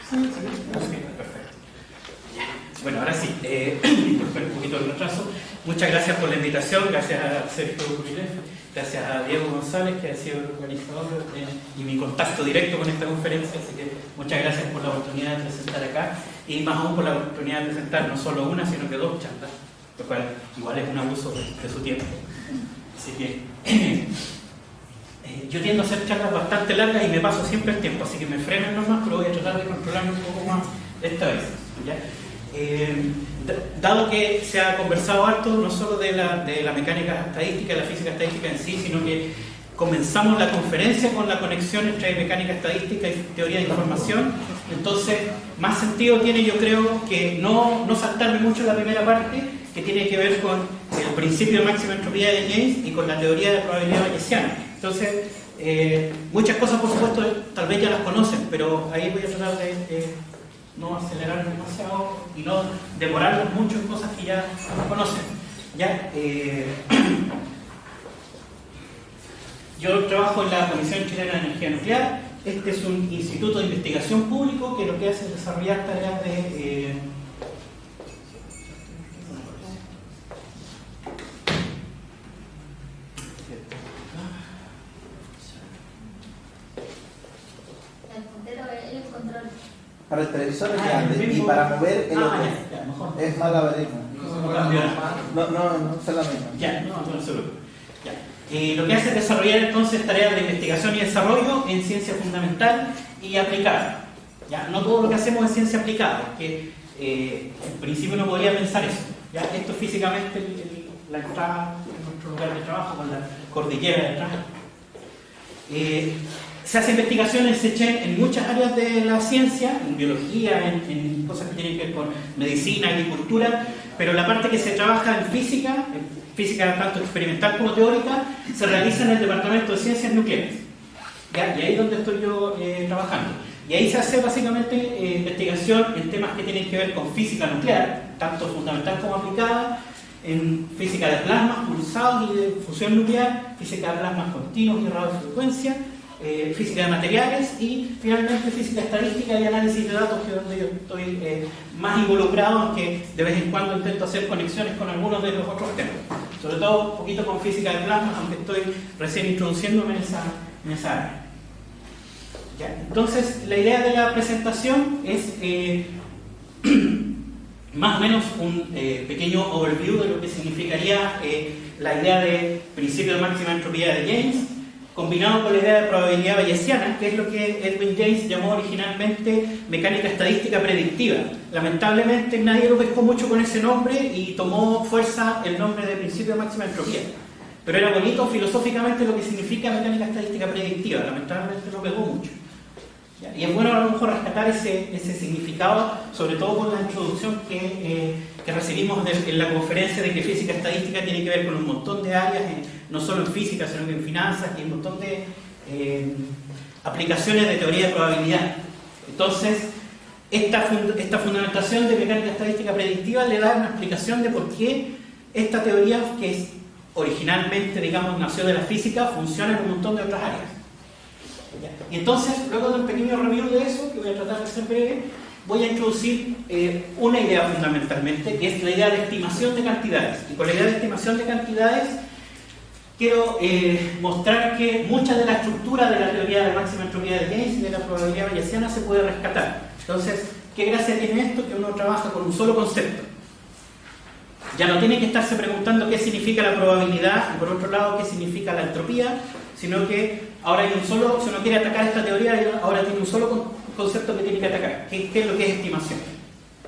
Perfecto. Bueno, ahora sí, disculpen un poquito el retraso. Muchas gracias por la invitación, gracias a Sergio Curilef, gracias a Diego González, que ha sido el organizador y mi contacto directo con esta conferencia, así que muchas gracias por la oportunidad de presentar acá, y más aún por la oportunidad de presentar no solo una, sino que dos charlas, lo cual igual es un abuso de su tiempo. Así que yo tiendo a hacer charlas bastante largas y me paso siempre el tiempo, así que me frenen nomás, pero voy a tratar de controlarme un poco más esta vez, ¿ya? Dado que se ha conversado harto no solo de la mecánica estadística, de la física estadística en sí, sino que comenzamos la conferencia con la conexión entre mecánica estadística y teoría de información, entonces más sentido tiene, yo creo, que no saltarme mucho la primera parte, que tiene que ver con el principio de máxima entropía de James y con la teoría de probabilidad bayesiana. Entonces, muchas cosas, por supuesto, tal vez ya las conocen, pero ahí voy a tratar de no acelerar demasiado y no demorarnos mucho en cosas que ya conocen. ¿Ya? Yo trabajo en la Comisión Chilena de Energía Nuclear. Este es un instituto de investigación público que lo que hace es desarrollar tareas de para el televisor es grande y para mover el otro es más la vareta. No, es la misma. Ya, no se preocupe. Lo que hace es desarrollar entonces tareas de investigación y desarrollo en ciencia fundamental y aplicada. ¿Ya? No todo lo que hacemos es ciencia aplicada, porque en principio no podría pensar eso. ¿Ya? Esto es físicamente la entrada en nuestro lugar de trabajo con la cordillera detrás. Se hace investigación en SECHEN en muchas áreas de la ciencia, en biología, en cosas que tienen que ver con medicina, agricultura, pero la parte que se trabaja en física tanto experimental como teórica, se realiza en el Departamento de Ciencias Nucleares. ¿Ya? Y ahí es donde estoy yo trabajando. Y ahí se hace básicamente investigación en temas que tienen que ver con física nuclear, tanto fundamental como aplicada, en física de plasmas pulsados y de fusión nuclear, física de plasmas continuos y radiofrecuencia, física de materiales y finalmente física estadística y análisis de datos, que es donde yo estoy más involucrado, aunque de vez en cuando intento hacer conexiones con algunos de los otros temas, sobre todo un poquito con física de plasmas, aunque estoy recién introduciéndome en esa área. ¿Ya? Entonces la idea de la presentación es más o menos un pequeño overview de lo que significaría la idea de principio de máxima entropía de James, combinado con la idea de probabilidad bayesiana, que es lo que Edwin James llamó originalmente mecánica estadística predictiva. Lamentablemente nadie lo pescó mucho con ese nombre y tomó fuerza el nombre de principio de máxima entropía. Pero era bonito filosóficamente lo que significa mecánica estadística predictiva, lamentablemente no pegó mucho. ¿Ya? Y es bueno a lo mejor rescatar ese significado, sobre todo con la introducción que recibimos en la conferencia de que física estadística tiene que ver con un montón de áreas, no solo en física, sino que en finanzas y un montón de aplicaciones de teoría de probabilidad. Entonces, esta fundamentación de mecánica estadística predictiva le da una explicación de por qué esta teoría, que originalmente, digamos, nació de la física, funciona en un montón de otras áreas. Y entonces, luego de un pequeño review de eso, que voy a tratar de ser breve, voy a introducir una idea fundamentalmente, que es la idea de estimación de cantidades. Y con la idea de estimación de cantidades quiero mostrar que mucha de la estructura de la teoría de máxima entropía de James y de la probabilidad bayesiana se puede rescatar. Entonces, ¿qué gracia tiene esto? Que uno trabaja con un solo concepto. Ya no tiene que estarse preguntando qué significa la probabilidad y por otro lado qué significa la entropía, sino que ahora hay un solo, si uno quiere atacar esta teoría, ahora tiene un solo concepto que tiene que atacar, que es lo que es estimación.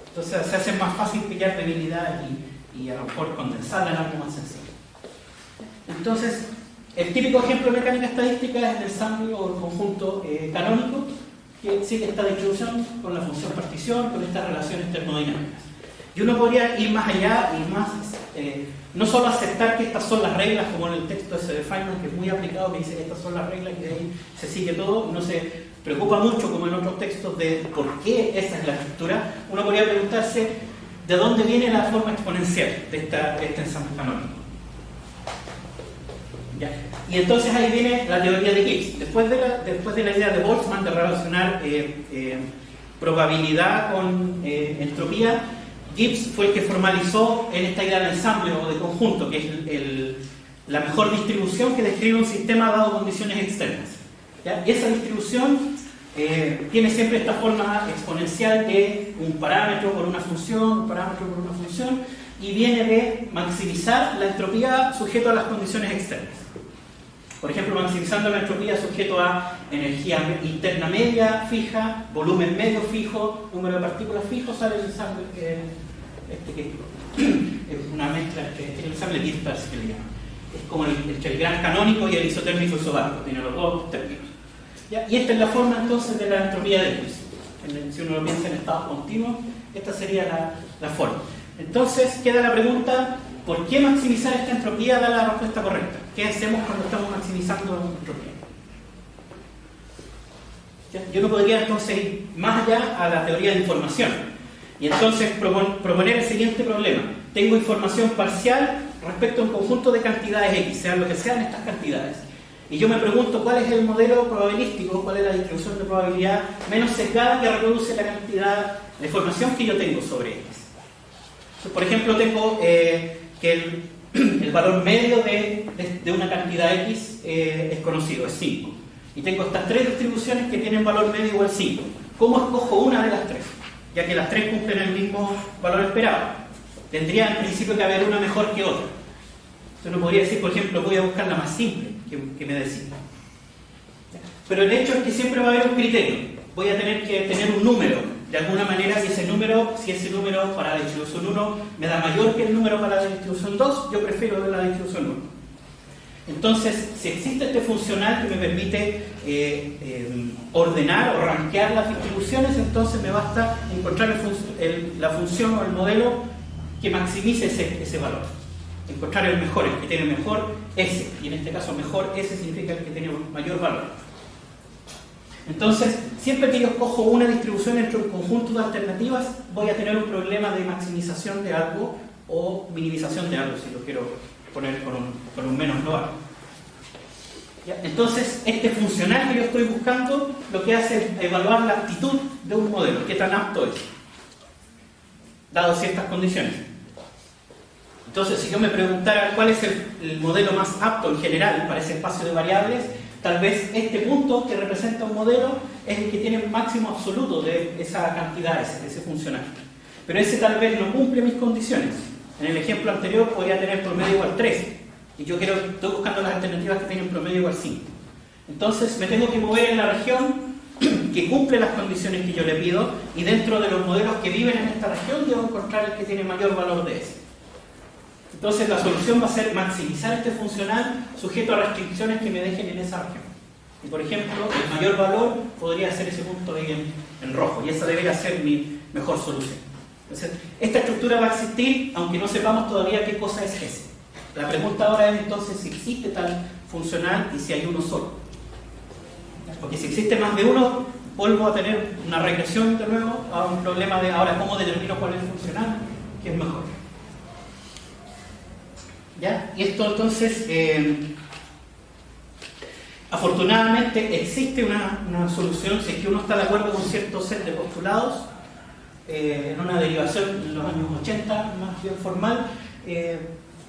Entonces se hace más fácil pillar debilidades y a lo mejor condensarla en algo más sencillo. Entonces, el típico ejemplo de mecánica estadística es el ensamble o el conjunto canónico, que sigue esta distribución con la función partición, con estas relaciones termodinámicas. Y uno podría ir más allá y más, no solo aceptar que estas son las reglas, como en el texto ese de Feynman, que es muy aplicado, que dice que estas son las reglas y de ahí se sigue todo, y no se preocupa mucho, como en otros textos, de por qué esa es la estructura. Uno podría preguntarse de dónde viene la forma exponencial de este ensamble canónico. ¿Ya? Y entonces ahí viene la teoría de Gibbs. Después de la idea de Boltzmann de relacionar probabilidad con entropía, Gibbs fue el que formalizó en esta idea de ensamble o de conjunto, que es la mejor distribución que describe un sistema dado condiciones externas. ¿Ya? Y esa distribución tiene siempre esta forma exponencial de un parámetro por una función, un parámetro por una función, y viene de maximizar la entropía sujeto a las condiciones externas. Por ejemplo, maximizando la entropía sujeto a energía interna media fija, volumen medio fijo, número de partículas fijo, sale el ensamble que es una mezcla entre el ensamble disperso que le llaman. Es como el gran canónico y el isotérmico isobárico, tiene los dos términos. ¿Ya? Y esta es la forma entonces de la entropía de Gibbs. Si uno lo piensa en estados continuos, esta sería la forma. Entonces queda la pregunta, ¿por qué maximizar esta entropía da la respuesta correcta? ¿Qué hacemos cuando estamos maximizando la entropía? ¿Ya? Yo no podría entonces ir más allá a la teoría de información y entonces proponer el siguiente problema. Tengo información parcial respecto a un conjunto de cantidades X, sean lo que sean estas cantidades. Y yo me pregunto cuál es el modelo probabilístico, cuál es la distribución de probabilidad menos sesgada que reproduce la cantidad de información que yo tengo sobre X. Por ejemplo, tengo que el valor medio de una cantidad X es conocido, es 5. Y tengo estas tres distribuciones que tienen valor medio igual 5. ¿Cómo escojo una de las tres? Ya que las tres cumplen el mismo valor esperado. Tendría en principio que haber una mejor que otra. Entonces uno podría decir, por ejemplo, voy a buscar la más simple que me decida. Pero el hecho es que siempre va a haber un criterio. Voy a tener que tener un número, de alguna manera, y ese número, si ese número para la distribución 1 me da mayor que el número para la distribución 2, yo prefiero la distribución 1. Entonces, si existe este funcional que me permite ordenar o rankear las distribuciones, entonces me basta encontrar la función o el modelo que maximice ese valor. Encontrar el mejor, el que tiene mejor S, y en este caso mejor S significa el que tiene mayor valor. Entonces, siempre que yo escojo una distribución entre un conjunto de alternativas, voy a tener un problema de maximización de algo o minimización de algo, si lo quiero poner con un menos global. ¿Ya? Entonces, este funcional que yo estoy buscando, lo que hace es evaluar la aptitud de un modelo, qué tan apto es, dado ciertas condiciones. Entonces, si yo me preguntara cuál es el modelo más apto en general para ese espacio de variables, tal vez este punto que representa un modelo es el que tiene el máximo absoluto de esa cantidad, de ese funcional. Pero ese tal vez no cumple mis condiciones. En el ejemplo anterior podría tener promedio igual 3. Y yo estoy buscando las alternativas que tienen promedio igual 5. Entonces me tengo que mover en la región que cumple las condiciones que yo le pido, y dentro de los modelos que viven en esta región debo encontrar el que tiene mayor valor de ese. Entonces la solución va a ser maximizar este funcional sujeto a restricciones que me dejen en esa región. Y por ejemplo, el mayor valor podría ser ese punto ahí en rojo, y esa debería ser mi mejor solución. Entonces, esta estructura va a existir aunque no sepamos todavía qué cosa es ese. La pregunta ahora es entonces si existe tal funcional y si hay uno solo. Porque si existe más de uno, vuelvo a tener una regresión de nuevo a un problema de ahora cómo determino cuál es el funcional que es mejor. ¿Ya? Y esto entonces, afortunadamente existe una solución si es que uno está de acuerdo con cierto set de postulados, en una derivación en los años 80, más bien formal,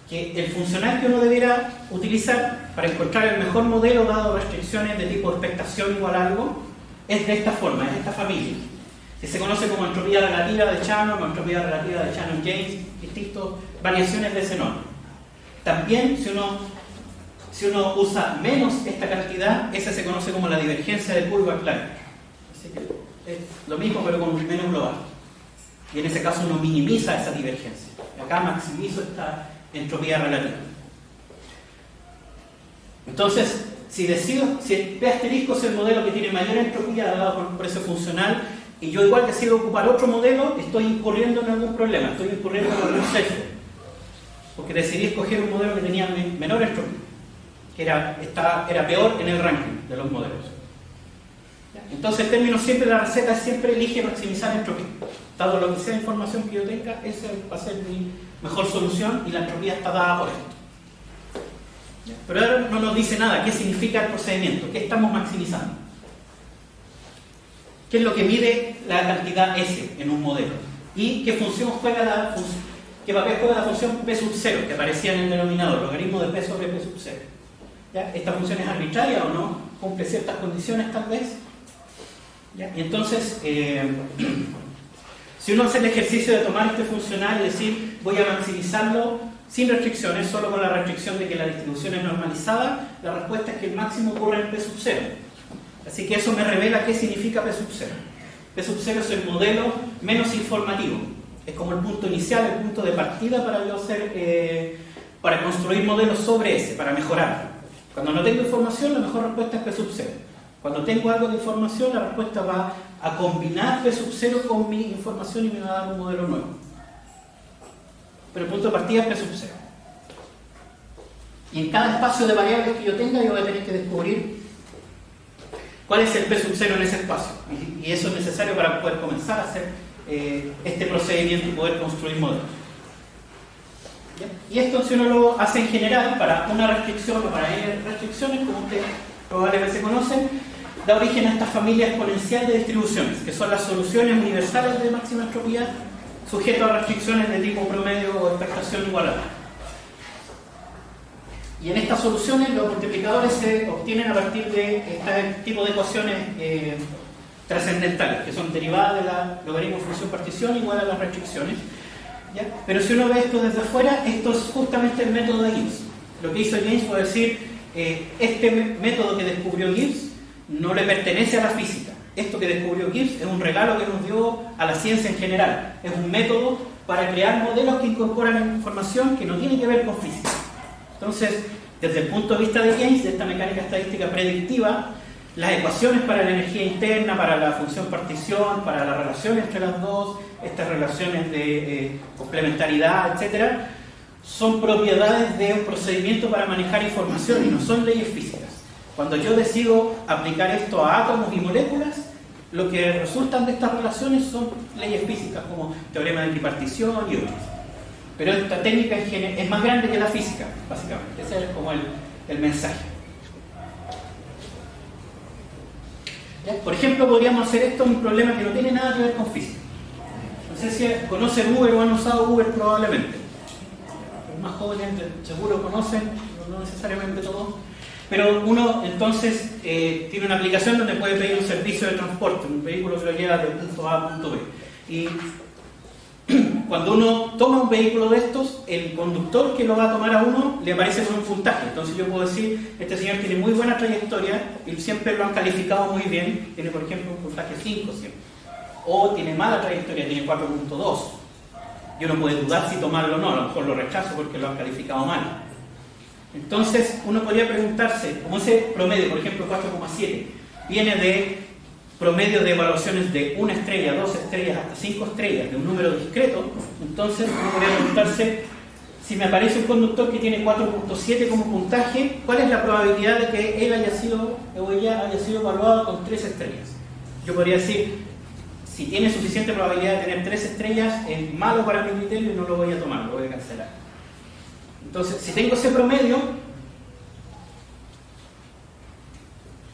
que el funcional que uno debiera utilizar para encontrar el mejor modelo dado restricciones de tipo expectación igual a algo, es de esta forma, es de esta familia, que se conoce como entropía relativa de Shannon o entropía relativa de Shannon-James, distintas variaciones de ese nombre. También, si uno usa menos esta cantidad, esa se conoce como la divergencia de curva Klein. Así que es lo mismo pero con menos global. Y en ese caso uno minimiza esa divergencia. Acá maximizo esta entropía relativa. Entonces, si P asterisco es el modelo que tiene mayor entropía dado por ese funcional, y yo igual decido ocupar otro modelo, estoy incurriendo en algún problema, estoy incurriendo en algún sesgo. Porque decidí escoger un modelo que tenía menor entropía, que era peor en el ranking de los modelos. Entonces, el término siempre de la receta es siempre elige maximizar entropía. Dado lo que sea información que yo tenga, esa va a ser mi mejor solución y la entropía está dada por esto. Pero ahora no nos dice nada. ¿Qué significa el procedimiento? ¿Qué estamos maximizando? ¿Qué es lo que mide la cantidad S en un modelo? ¿Y qué función juega qué papel juega la función P sub 0 que aparecía en el denominador, logaritmo de P sobre P sub 0? ¿Ya? ¿Esta función es arbitraria o no? ¿Cumple ciertas condiciones tal vez? ¿Ya? Y entonces, si uno hace el ejercicio de tomar este funcional y decir voy a maximizarlo sin restricciones, solo con la restricción de que la distribución es normalizada, la respuesta es que el máximo ocurre en P sub 0. Así que eso me revela qué significa P sub 0. P sub 0 es el modelo menos informativo. Es como el punto inicial, el punto de partida para yo para construir modelos sobre ese, para mejorar. Cuando no tengo información, la mejor respuesta es P sub 0. Cuando tengo algo de información, la respuesta va a combinar P sub 0 con mi información y me va a dar un modelo nuevo. Pero el punto de partida es P sub 0. Y en cada espacio de variables que yo tenga, yo voy a tener que descubrir cuál es el P sub 0 en ese espacio. Y eso es necesario para poder comenzar a hacer este procedimiento y poder construir modelos. ¿Ya? Y esto, si uno lo hace en general, para una restricción o para restricciones, como ustedes probablemente conocen, da origen a esta familia exponencial de distribuciones, que son las soluciones universales de máxima entropía sujetas a restricciones de tipo promedio o expectación igualada. Y en estas soluciones los multiplicadores se obtienen a partir de este tipo de ecuaciones trascendentales, que son derivadas de la logaritmo función partición igual a las restricciones. ¿Ya? Pero si uno ve esto desde afuera, esto es justamente el método de Gibbs. Lo que hizo James fue decir, este método que descubrió Gibbs no le pertenece a la física. Esto que descubrió Gibbs es un regalo que nos dio a la ciencia en general. Es un método para crear modelos que incorporan información que no tiene que ver con física. Entonces, desde el punto de vista de James, de esta mecánica estadística predictiva, las ecuaciones para la energía interna, para la función partición, para la relación entre las dos, estas relaciones de complementariedad, etcétera, son propiedades de un procedimiento para manejar información y no son leyes físicas. Cuando yo decido aplicar esto a átomos y moléculas, lo que resultan de estas relaciones son leyes físicas, como teorema de tripartición y otros. Pero esta técnica es más grande que la física, básicamente. Ese es como el mensaje. ¿Ya? Por ejemplo, podríamos hacer esto un problema que no tiene nada que ver con física. No sé si conocen Uber o han usado Uber probablemente. Los más jóvenes seguro conocen, no necesariamente todos. Pero uno entonces tiene una aplicación donde puede pedir un servicio de transporte, un vehículo que lo lleva de punto A a punto B. Y cuando uno toma un vehículo de estos, el conductor que lo va a tomar a uno le aparece con un puntaje. Entonces yo puedo decir, este señor tiene muy buena trayectoria y siempre lo han calificado muy bien. Tiene, por ejemplo, un puntaje 5 siempre. O tiene mala trayectoria, tiene 4.2. Yo no puedo dudar si tomarlo o no, a lo mejor lo rechazo porque lo han calificado mal. Entonces uno podría preguntarse, como ese promedio, por ejemplo 4,7, viene de promedio de evaluaciones de 1 estrella, 2 estrellas, hasta 5 estrellas, de un número discreto, entonces uno podría preguntarse, si me aparece un conductor que tiene 4.7 como puntaje, ¿cuál es la probabilidad de que él haya sido, o ella haya sido evaluado con 3 estrellas? Yo podría decir, si tiene suficiente probabilidad de tener 3 estrellas, es malo para mi criterio y no lo voy a tomar, lo voy a cancelar. Entonces, si tengo ese promedio,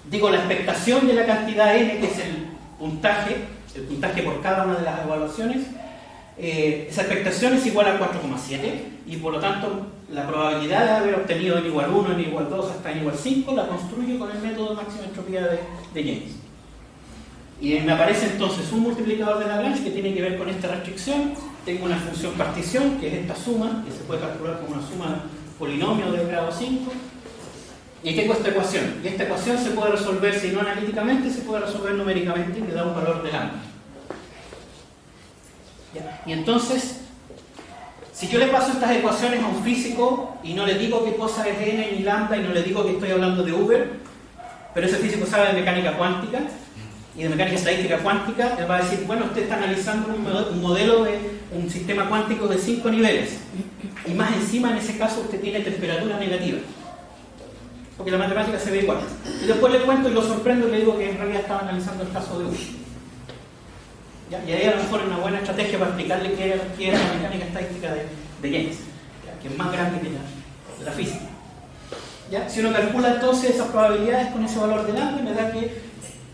digo la expectación de la cantidad n, que es el puntaje por cada una de las evaluaciones, esa expectación es igual a 4,7 y por lo tanto la probabilidad de haber obtenido n igual 1, n igual 2 hasta n igual 5 la construyo con el método de máxima entropía de James. Y me aparece entonces un multiplicador de Lagrange que tiene que ver con esta restricción. Tengo una función partición, que es esta suma, que se puede calcular como una suma polinomio de grado 5. Y tengo esta ecuación. Y esta ecuación se puede resolver, si no analíticamente, se puede resolver numéricamente, que da un valor de lambda. ¿Ya? Y entonces, si yo le paso estas ecuaciones a un físico y no le digo qué cosa es n ni lambda y no le digo que estoy hablando de Uber, pero ese físico sabe de mecánica cuántica y de mecánica estadística cuántica, él va a decir, bueno, usted está analizando un modelo de un sistema cuántico de 5 niveles y más encima en ese caso usted tiene temperatura negativa porque la matemática se ve igual. Y después le cuento y lo sorprendo y le digo que en realidad estaba analizando el caso de Uber. ¿Ya? Y ahí a lo mejor es una buena estrategia para explicarle qué era la mecánica estadística de James, ¿ya? Que es más grande que la física. ¿Ya? Si uno calcula entonces esas probabilidades con ese valor de lambda, me da que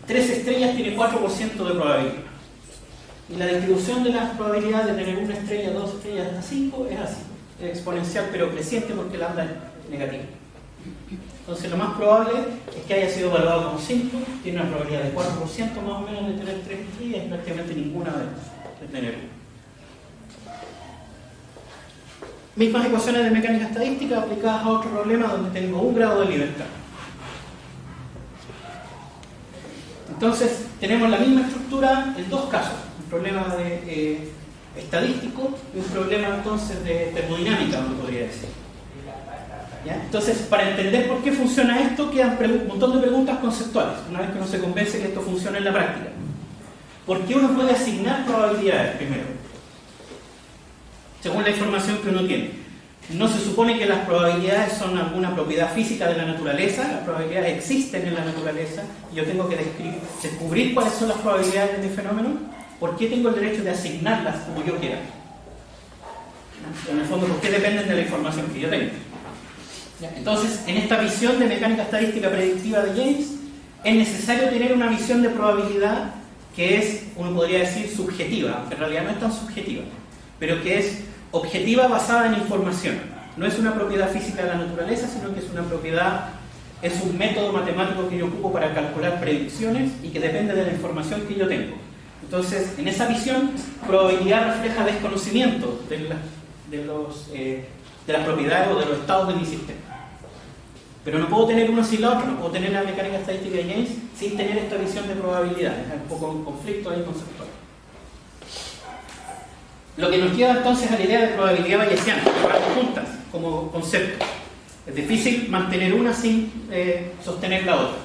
3 estrellas tiene 4% de probabilidad. Y la distribución de las probabilidades de tener 1 estrella, 2 estrellas, hasta 5 es así. Es exponencial pero creciente porque lambda es negativa. Entonces lo más probable es que haya sido evaluado como 5, tiene una probabilidad de 4% más o menos de tener 3 estrellas y prácticamente ninguna de tener 1. Mismas ecuaciones de mecánica estadística aplicadas a otro problema donde tengo un grado de libertad. Entonces tenemos la misma estructura en dos casos, un problema de estadístico y un problema entonces de termodinámica, uno podría decir. ¿Ya? Entonces, para entender por qué funciona esto, quedan un montón de preguntas conceptuales, una vez que uno se convence que esto funciona en la práctica. ¿Por qué uno puede asignar probabilidades primero? Según la información que uno tiene. No se supone que las probabilidades son alguna propiedad física de la naturaleza, las probabilidades existen en la naturaleza, y yo tengo que descubrir cuáles son las probabilidades de mi fenómeno. ¿Por qué tengo el derecho de asignarlas como yo quiera? En el fondo, ¿por qué dependen de la información que yo tengo? Entonces, en esta visión de mecánica estadística predictiva de James, es necesario tener una visión de probabilidad que es, uno podría decir, subjetiva, aunque en realidad no es tan subjetiva, pero que es objetiva basada en información. No es una propiedad física de la naturaleza, sino que es una propiedad, es un método matemático que yo ocupo para calcular predicciones y que depende de la información que yo tengo. Entonces, en esa visión, probabilidad refleja desconocimiento de las propiedades o de los estados de mi sistema. Pero no puedo tener uno sin la otra, no puedo tener la mecánica estadística de James sin tener esta visión de probabilidades. Hay un poco un conflicto ahí conceptual. Lo que nos lleva entonces a la idea de probabilidad bayesiana, que van juntas como concepto. Es difícil mantener una sin sostener la otra.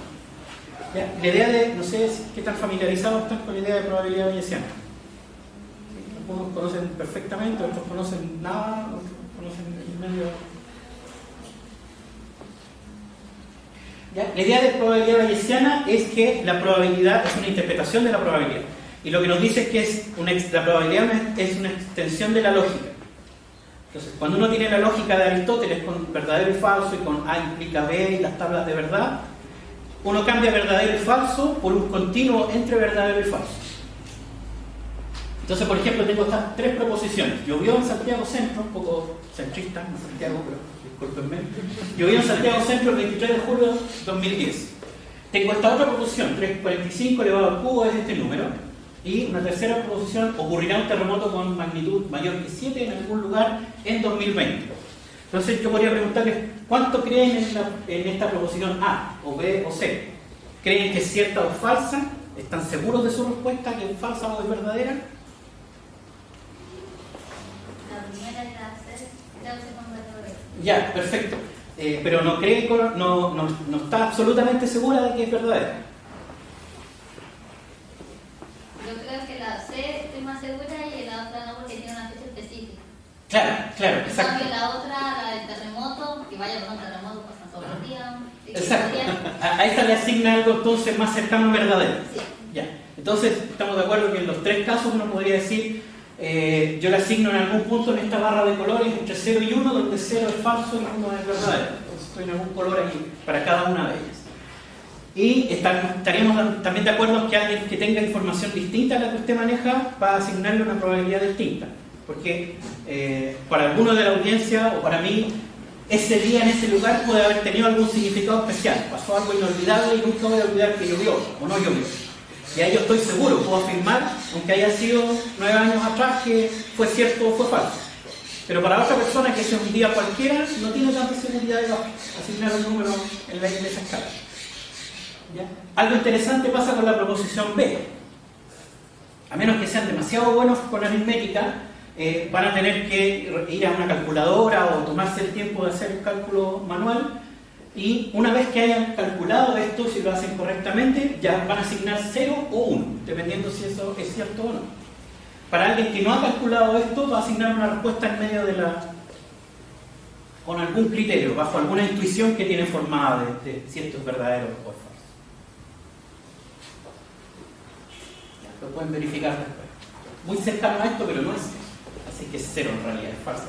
¿Ya? La idea de, no sé qué tan familiarizados están con la idea de probabilidad bayesiana. Algunos conocen perfectamente, otros conocen nada, otros conocen el medio. ¿Ya? La idea de probabilidad bayesiana es que la probabilidad es una interpretación de la probabilidad. Y lo que nos dice es que la probabilidad es una extensión de la lógica. Entonces, cuando uno tiene la lógica de Aristóteles con verdadero y falso y con A implica B y las tablas de verdad, uno cambia verdadero y falso por un continuo entre verdadero y falso. Entonces, por ejemplo, tengo estas 3 proposiciones. Llovió en Santiago Centro, un poco centrista en Santiago, pero discúlpenme. Llovió en Santiago Centro el 23 de julio de 2010. Tengo esta otra proposición, 345 elevado al cubo es este número. Y una tercera proposición, ocurrirá un terremoto con magnitud mayor que 7 en algún lugar en 2020. Entonces yo podría preguntarles, ¿cuánto creen en esta proposición A, o B, o C? ¿Creen que es cierta o falsa? ¿Están seguros de su respuesta, que es falsa o es verdadera? La primera es la C, creo que con verdadera. Ya, perfecto. Pero no está absolutamente segura de que es verdadera. Yo creo que la C estoy más segura y la otra no porque tiene una fecha específica. Claro, exacto. En la otra, la del terremoto, que vaya por un terremoto, pasan todos los días. Exacto. A esta le asigna algo entonces más cercano a verdadero. Sí. Ya. Entonces, estamos de acuerdo que en los 3 casos uno podría decir, yo le asigno en algún punto en esta barra de colores entre 0 y 1, donde 0 es falso y 1 es verdadero. Entonces, estoy en algún color ahí para cada una de ellas. Y estaríamos también de acuerdo que alguien que tenga información distinta a la que usted maneja va a asignarle una probabilidad distinta. Porque para alguno de la audiencia o para mí, ese día en ese lugar puede haber tenido algún significado especial. Pasó algo inolvidable y nunca voy a olvidar que llovió o no llovió. Y ahí yo estoy seguro, puedo afirmar, aunque haya sido 9 años atrás, que fue cierto o fue falso. Pero para otra persona que sea un día cualquiera, no tiene tanta seguridad de asignar un número en esa escala. ¿Ya? Algo interesante pasa con la proposición B. A menos que sean demasiado buenos con aritmética, van a tener que ir a una calculadora o tomarse el tiempo de hacer el cálculo manual, y una vez que hayan calculado esto, si lo hacen correctamente, ya van a asignar 0 o 1, dependiendo si eso es cierto o no. Para alguien que no ha calculado esto, va a asignar una respuesta en medio de con algún criterio, bajo alguna intuición que tiene formada de si esto es verdadero o es falso. Lo pueden verificar después. Muy cercano a esto, pero no es eso. Así que es 0 en realidad, es falso.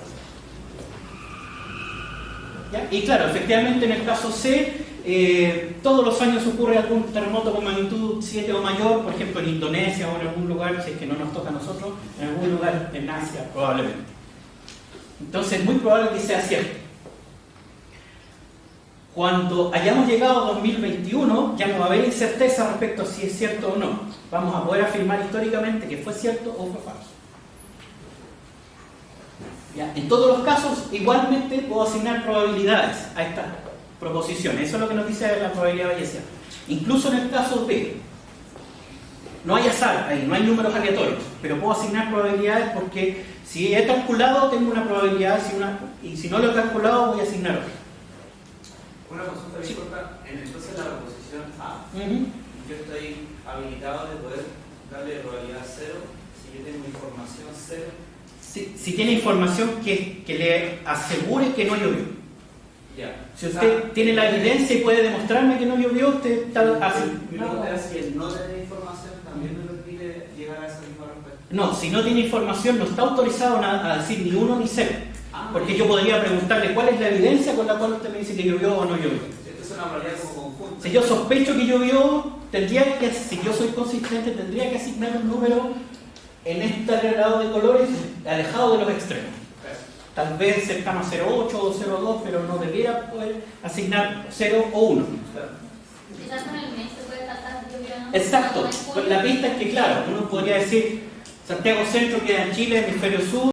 ¿Ya? Y claro, efectivamente en el caso C, Todos los años ocurre algún terremoto con magnitud 7 o mayor, por ejemplo en Indonesia o en algún lugar, si es que no nos toca a nosotros, en algún lugar en Asia probablemente. Entonces es muy probable que sea cierto. Cuando hayamos llegado a 2021 ya no va a haber incerteza respecto a si es cierto o no. Vamos a poder afirmar históricamente que fue cierto o fue falso. ¿Ya? En todos los casos igualmente puedo asignar probabilidades a estas proposiciones. Eso es lo que nos dice la probabilidad bayesiana. Incluso en el caso B, no hay azar ahí, no hay números aleatorios, pero puedo asignar probabilidades porque si he calculado tengo una probabilidad y si no lo he calculado voy a asignar otra. Una consulta bien corta. Entonces la proposición A, yo estoy habilitado de poder darle probabilidad 0 si yo tengo información 0. Si tiene información que le asegure que no llovió. Ya. Si usted tiene la evidencia y puede demostrarme que no llovió, usted está así. Mi pregunta era si el no tener información también me permite llegar a esa misma respuesta. No, si no tiene información no está autorizado a decir ni 1 ni 0. Porque yo podría preguntarle cuál es la evidencia con la cual usted me dice que llovió o no llovió. Esto es una probabilidad como conjunta. Si yo sospecho que llovió, si yo soy consistente, tendría que asignar un número en este grado de colores alejado de los extremos. Tal vez cercano a 0,8 o 0,2, pero no debiera poder asignar 0 o 1. Quizás con el mes se puede tratar de llovió, ¿no? Exacto. La pista es que, claro, uno podría decir Santiago Centro queda en Chile, hemisferio sur.